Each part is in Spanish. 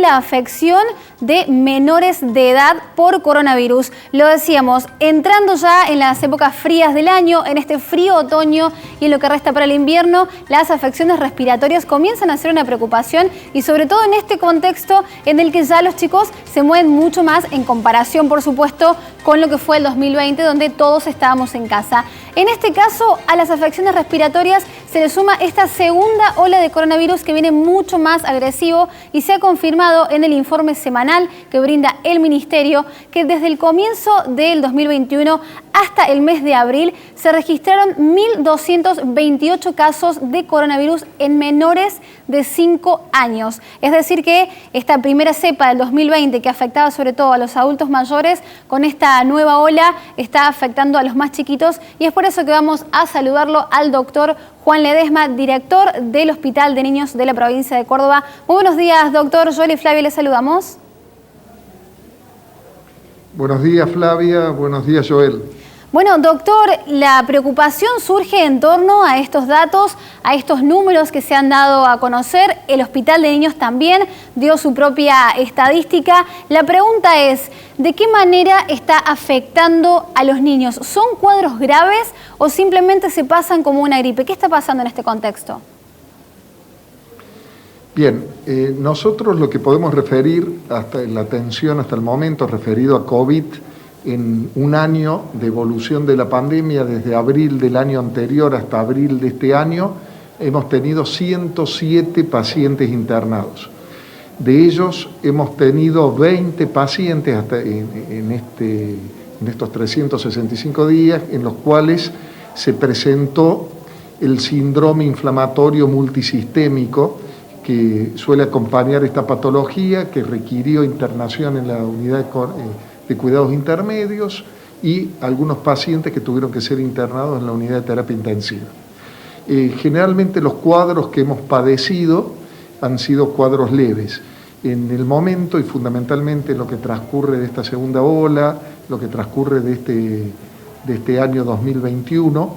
La afección de menores de edad por coronavirus. Lo decíamos, entrando ya en las épocas frías del año, en este frío otoño y en lo que resta para el invierno, las afecciones respiratorias comienzan a ser una preocupación y sobre todo en este contexto en el que ya los chicos se mueven mucho más en comparación, por supuesto, con lo que fue el 2020, donde todos estábamos en casa. En este caso, a las afecciones respiratorias se le suma esta segunda ola de coronavirus que viene mucho más agresivo y se ha confirmado en el informe semanal que brinda el Ministerio que desde el comienzo del 2021 hasta el mes de abril se registraron 1.228 casos de coronavirus en menores de 5 años. Es decir que esta primera cepa del 2020 que afectaba sobre todo a los adultos mayores, con esta nueva ola está afectando a los más chiquitos y es por eso que vamos a saludarlo al doctor Juan Ledesma, director del Hospital de Niños de la provincia de Córdoba. Muy buenos días, doctor. Joel y Flavia, le saludamos. Buenos días, Flavia. Buenos días, Joel. Bueno, doctor, la preocupación surge en torno a estos datos, a estos números que se han dado a conocer. El Hospital de Niños también dio su propia estadística. La pregunta es, ¿de qué manera está afectando a los niños? ¿Son cuadros graves o simplemente se pasan como una gripe? ¿Qué está pasando en este contexto? Bien, nosotros lo que podemos referir hasta la atención hasta el momento referido a COVID en un año de evolución de la pandemia, desde abril del año anterior hasta abril de este año, hemos tenido 107 pacientes internados. De ellos hemos tenido 20 pacientes hasta en estos 365 días, en los cuales se presentó el síndrome inflamatorio multisistémico que suele acompañar esta patología, que requirió internación en la unidad de cuidados intermedios y algunos pacientes que tuvieron que ser internados en la unidad de terapia intensiva. Generalmente los cuadros que hemos padecido han sido cuadros leves. En el momento y fundamentalmente en lo que transcurre de esta segunda ola, lo que transcurre de este año 2021,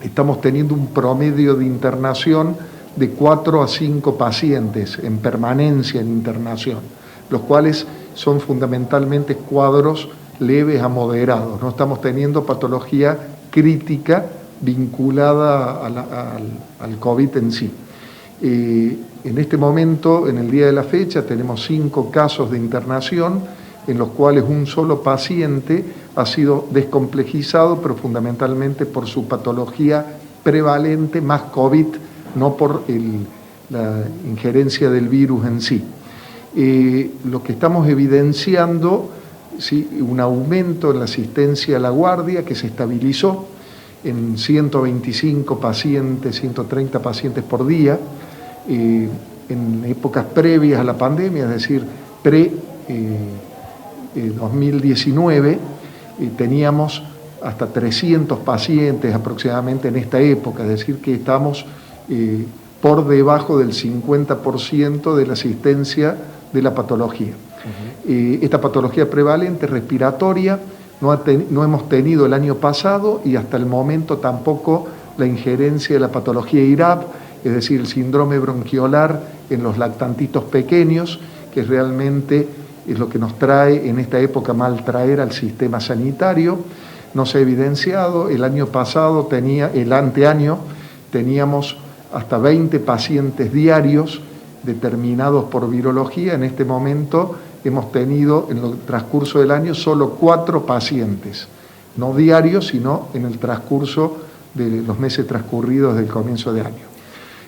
estamos teniendo un promedio de internación de 4 a 5 pacientes en permanencia en internación, los cuales son fundamentalmente cuadros leves a moderados. No estamos teniendo patología crítica vinculada al COVID en sí. En este momento, en el día de la fecha, tenemos 5 casos de internación en los cuales un solo paciente ha sido descomplejizado, pero fundamentalmente por su patología prevalente, más COVID, no por la injerencia del virus en sí. Lo que estamos evidenciando, ¿sí?, un aumento en la asistencia a la guardia que se estabilizó en 125 pacientes, 130 pacientes por día. En épocas previas a la pandemia, es decir, pre-2019, teníamos hasta 300 pacientes aproximadamente en esta época, es decir, que estamos por debajo del 50% de la asistencia de la patología. Esta patología prevalente respiratoria no hemos tenido el año pasado y hasta el momento tampoco la injerencia de la patología IRAP, es decir, el síndrome bronquiolar en los lactantitos pequeños, que realmente es lo que nos trae en esta época maltraer al sistema sanitario. No se ha evidenciado. El año pasado, el anteaño, teníamos hasta 20 pacientes diarios determinados por virología. En este momento hemos tenido en el transcurso del año solo 4 pacientes, no diarios, sino en el transcurso de los meses transcurridos del comienzo de año.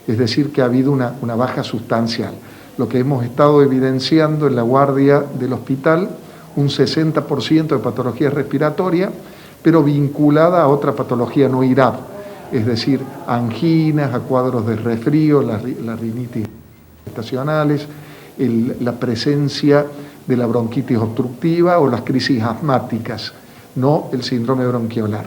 Es decir, que ha habido una baja sustancial. Lo que hemos estado evidenciando en la guardia del hospital, un 60% de patología respiratoria, pero vinculada a otra patología no IRAP, es decir, anginas, a cuadros de resfrío, la rinitis estacionales, la presencia de la bronquitis obstructiva o las crisis asmáticas, no el síndrome bronquiolar.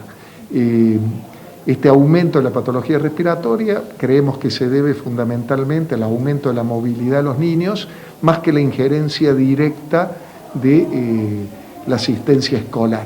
Este aumento de la patología respiratoria creemos que se debe fundamentalmente al aumento de la movilidad de los niños, más que la injerencia directa de la asistencia escolar.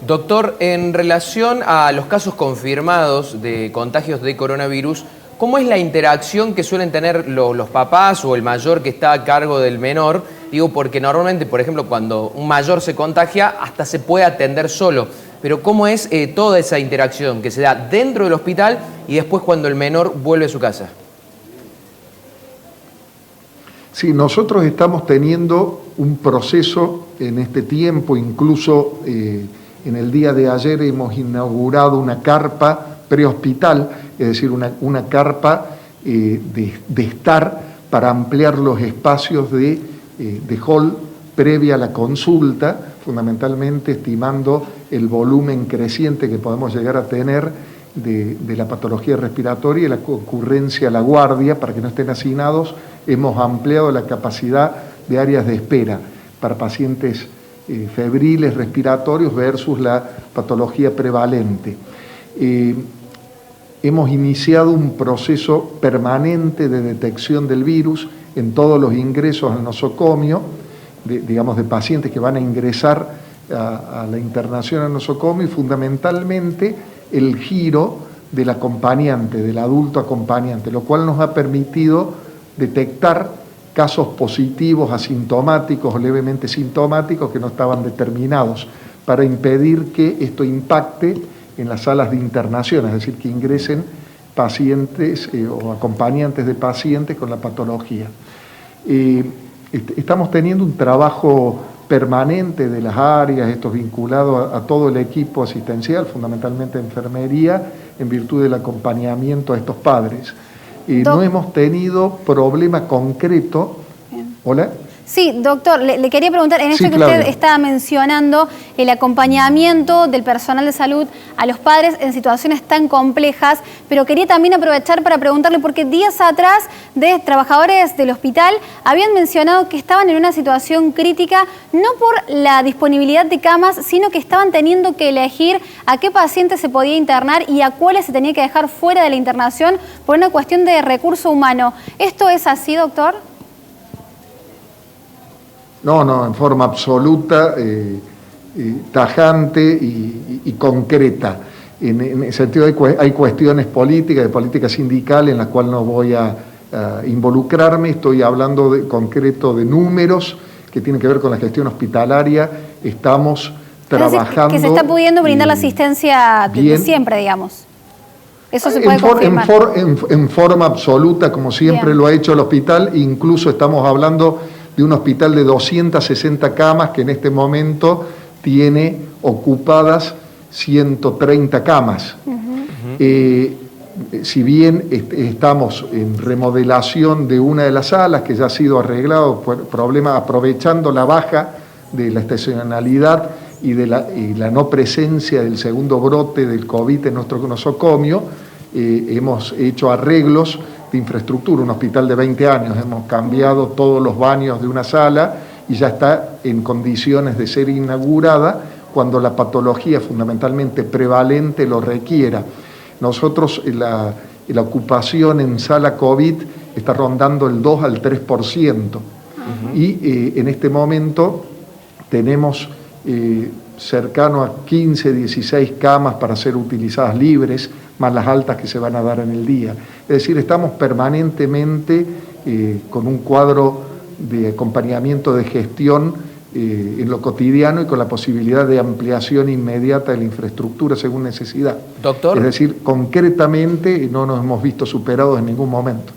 Doctor, en relación a los casos confirmados de contagios de coronavirus, ¿cómo es la interacción que suelen tener los papás o el mayor que está a cargo del menor? Digo, porque normalmente, por ejemplo, cuando un mayor se contagia, hasta se puede atender solo. Pero ¿cómo es toda esa interacción que se da dentro del hospital y después cuando el menor vuelve a su casa? Sí, nosotros estamos teniendo un proceso en este tiempo, incluso en el día de ayer hemos inaugurado una carpa prehospital, es decir, una carpa de estar para ampliar los espacios de hall previa a la consulta, fundamentalmente estimando el volumen creciente que podemos llegar a tener de la patología respiratoria y la concurrencia a la guardia, para que no estén hacinados. Hemos ampliado la capacidad de áreas de espera para pacientes febriles, respiratorios versus la patología prevalente. Hemos iniciado un proceso permanente de detección del virus en todos los ingresos al nosocomio, de pacientes que van a ingresar a la internación al nosocomio, y fundamentalmente el giro del acompañante, del adulto acompañante, lo cual nos ha permitido detectar casos positivos, asintomáticos o levemente sintomáticos que no estaban determinados, para impedir que esto impacte en las salas de internación, es decir, que ingresen pacientes o acompañantes de pacientes con la patología. Estamos teniendo un trabajo permanente de las áreas, esto vinculado a todo el equipo asistencial, fundamentalmente enfermería, en virtud del acompañamiento a estos padres. No hemos tenido problema concreto. Bien. ¿Hola? Sí, doctor, le quería preguntar, en esto Sí, que Claudia, usted estaba mencionando, el acompañamiento del personal de salud a los padres en situaciones tan complejas, pero quería también aprovechar para preguntarle, porque días atrás de trabajadores del hospital habían mencionado que estaban en una situación crítica, no por la disponibilidad de camas, sino que estaban teniendo que elegir a qué pacientes se podía internar y a cuáles se tenía que dejar fuera de la internación por una cuestión de recurso humano. ¿Esto es así, doctor? No, en forma absoluta, tajante y concreta. En ese sentido hay cuestiones políticas, de política sindical, en las cuales no voy a involucrarme. Estoy hablando concreto de números que tienen que ver con la gestión hospitalaria. Estamos trabajando... Que se está pudiendo brindar la asistencia de siempre, digamos. Eso se puede confirmar. En forma absoluta, como siempre Bien. lo ha hecho el hospital. Incluso estamos hablando de un hospital de 260 camas que en este momento tiene ocupadas 130 camas. Si bien estamos en remodelación de una de las salas que ya ha sido arreglado por problemas, aprovechando la baja de la estacionalidad y la no presencia del segundo brote del COVID en nuestro nosocomio, hemos hecho arreglos de infraestructura. Un hospital de 20 años, hemos cambiado todos los baños de una sala y ya está en condiciones de ser inaugurada cuando la patología fundamentalmente prevalente lo requiera. Nosotros la ocupación en sala COVID está rondando el 2 al 3%. Y en este momento tenemos cercano a 15, 16 camas para ser utilizadas libres, más las altas que se van a dar en el día. Es decir, estamos permanentemente con un cuadro de acompañamiento de gestión en lo cotidiano y con la posibilidad de ampliación inmediata de la infraestructura según necesidad. Doctor. Es decir, concretamente no nos hemos visto superados en ningún momento.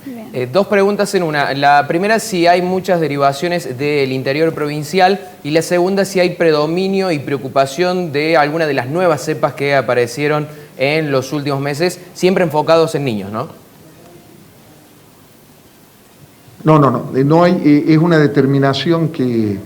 Dos preguntas en una. La primera, si hay muchas derivaciones del interior provincial, y la segunda, si hay predominio y preocupación de alguna de las nuevas cepas que aparecieron en los últimos meses, siempre enfocados en niños, ¿no? No hay, es una determinación que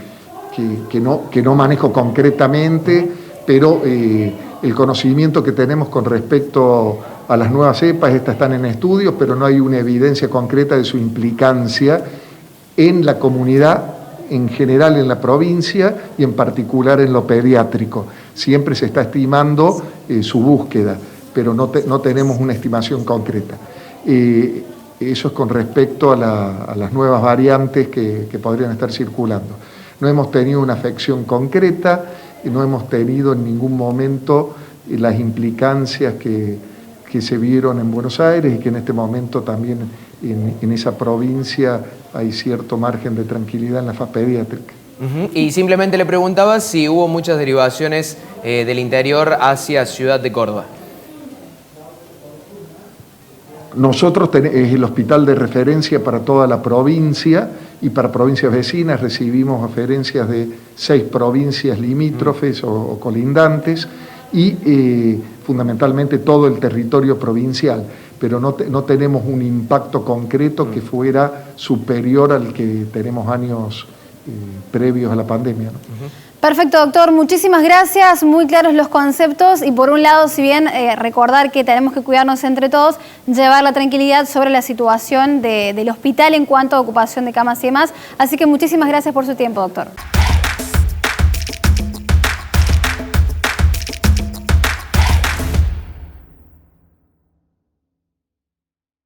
no manejo concretamente, pero el conocimiento que tenemos con respecto a las nuevas cepas, estas están en estudios, pero no hay una evidencia concreta de su implicancia en la comunidad, en general en la provincia y en particular en lo pediátrico. Siempre se está estimando su búsqueda, pero no tenemos una estimación concreta. Eso es con respecto a las nuevas variantes que podrían estar circulando. No hemos tenido una afección concreta, no hemos tenido en ningún momento las implicancias que que se vieron en Buenos Aires y que en este momento también en esa provincia hay cierto margen de tranquilidad en la faz pediátrica. Y simplemente le preguntaba si hubo muchas derivaciones del interior hacia Ciudad de Córdoba. Nosotros es el hospital de referencia para toda la provincia y para provincias vecinas. Recibimos referencias de 6 provincias limítrofes o colindantes y fundamentalmente todo el territorio provincial, pero no tenemos un impacto concreto que fuera superior al que tenemos años previos a la pandemia, ¿no? Perfecto, doctor. Muchísimas gracias. Muy claros los conceptos y por un lado, si bien recordar que tenemos que cuidarnos entre todos, llevar la tranquilidad sobre la situación del hospital en cuanto a ocupación de camas y demás. Así que muchísimas gracias por su tiempo, doctor.